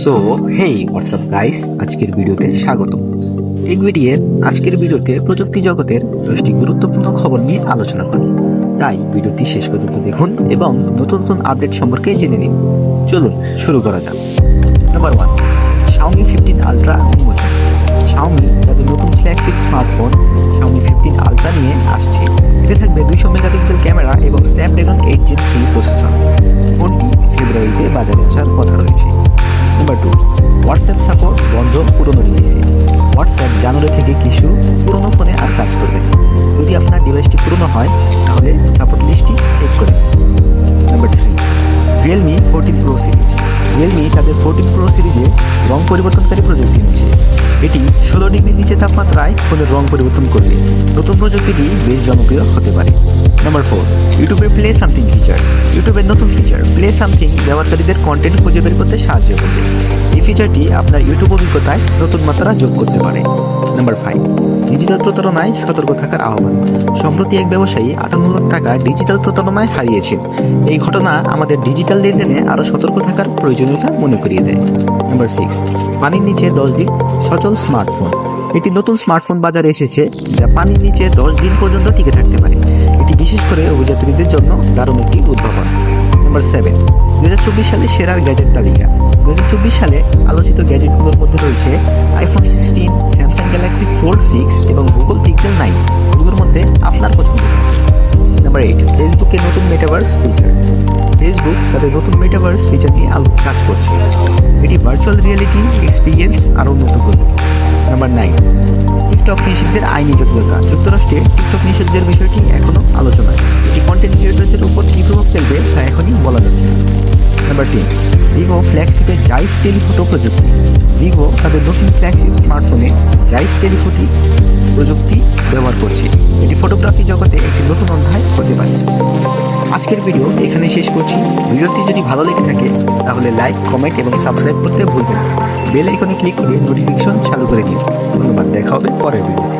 So hey WhatsApp guys, আজকের ভিডিওতে স্বাগত। টেকভিডিওর আজকের ভিডিওতে প্রযুক্তি জগতের 10টি গুরুত্বপূর্ণ খবর নিয়ে আলোচনা করি। তাই ভিডিওটি শেষ পর্যন্ত দেখুন এবং নতুন নতুন আপডেট সম্পর্কে জেনে নিন। চলুন শুরু করা যাক। নাম্বার 1, Xiaomi 15 Ultra উন্মোচন। Xiaomi তাদের নতুন ফ্ল্যাগশিপ স্মার্টফোন Xiaomi 15 Ultra নিয়ে আসছে। এতে থাকবে 200 মেগাপিক্সেল ক্যামেরা এবং স্ন্যাপড্রাগন 8 Gen 3 প্রসেসর। ফোনটি ফেব্রুয়ারিতে বাজারে আসার কথা রয়েছে। নাম্বার 2, হোয়াটসঅ্যাপ সাপোর্ট বন্ধ পুরনো ডিভাইসে। হোয়াটসঅ্যাপ জানুয়ারি থেকে কিছু পুরনো ফোনে আর কাজ করবে না। যদি আপনার ডিভাইসটি পুরনো হয় তাহলে সাপোর্ট লিস্টটি চেক করে নিন। Number 3, Realme 14 pro series. Realme তাদের 14 প্রো সিরিজে রং পরিবর্তনকারী প্রযুক্তি নিচ্ছে। এটি 16 ডিগ্রির নিচে তাপমাত্রায় ফোনের রং পরিবর্তন করলে নতুন প্রযুক্তিটি বেশ জনপ্রিয় হতে পারে। নাম্বার 4, ইউটিউবের প্লে সামথিং ফিচার। ইউটিউবের নতুন ফিচার প্লে সামথিং ব্যবহারকারীদের কন্টেন্ট খুঁজে বের করতে সাহায্য করবে। এই ফিচারটি আপনার ইউটিউব অভিজ্ঞতায় নতুন মাত্রা যোগ করতে পারে। নাম্বার 5, ডিজিটাল প্রতারণায় সতর্ক থাকার আহ্বান। সম্প্রতি এক ব্যবসায়ী 58 লাখ টাকা ডিজিটাল প্রতারণায় হারিয়েছেন। এই ঘটনা আমাদের ডিজিটাল লেনদেনে আরও সতর্ক থাকার প্রয়োজনীয়তা মনে করিয়ে দেয়। নাম্বার 6, পানির নিচে 10 দিন সচল স্মার্টফোন। একটি নতুন স্মার্টফোন বাজারে এসেছে যা পানির নিচে 10 দিন পর্যন্ত টিকে থাকতে পারে। এটি বিশেষ করে অভিযাত্রীদের জন্য দারুণ একটি উদ্ভাবন। নাম্বার 7, 2024 সালে সেরার গ্যাজেট তালিকা। 2024 সালে আলোচিত গ্যাজেটগুলোর মধ্যে রয়েছে আইফোন 16, স্যামসাং গ্যালাক্সি ফোল্ড 6 এবং গুগল পিক্সেল 9। এগুলোর মধ্যে আপনার পছন্দ। নাম্বার 8, ফেসবুকের নতুন মেটাভার্স ফিচার। ফেসবুক তাদের নতুন মেটাভার্স ফিচার নিয়ে কাজ করছে। এটি ভার্চুয়াল রিয়েলিটি এক্সপিরিয়েন্স আরও উন্নত করবে। নাম্বার 9, টিকটক নিষিদ্ধের আইনি জটিলতা। যুক্তরাষ্ট্রে টিকটক নিষিদ্ধের বিষয়টি এখনও আলোচনায়। এটি কন্টেন্ট ক্রিয়েটরদের উপর কী প্রভাব ফেলবে তা এখনই বলা যাচ্ছে না। নাম্বার 10, ভিভো ফ্ল্যাগশিপের জাইস টেলিফোটো প্রযুক্তি। ভিভো তাদের নতুন ফ্ল্যাগশিপ স্মার্টফোনে জাইস টেলিফোটো প্রযুক্তি ব্যবহার করছে। এটি ফটোগ্রাফি জগতে একটি নতুন অধ্যায় হতে পারে। আজকের ভিডিও এখানে শেষ করছি। ভিডিওটি যদি ভালো লেগে থাকে তাহলে লাইক, কমেন্ট এবং সাবস্ক্রাইব করতে ভুলবেন না। বেল আইকনে ক্লিক করে নোটিফিকেশন চালু করে দিন। ধন্যবাদ, দেখা হবে পরের ভিডিওতে।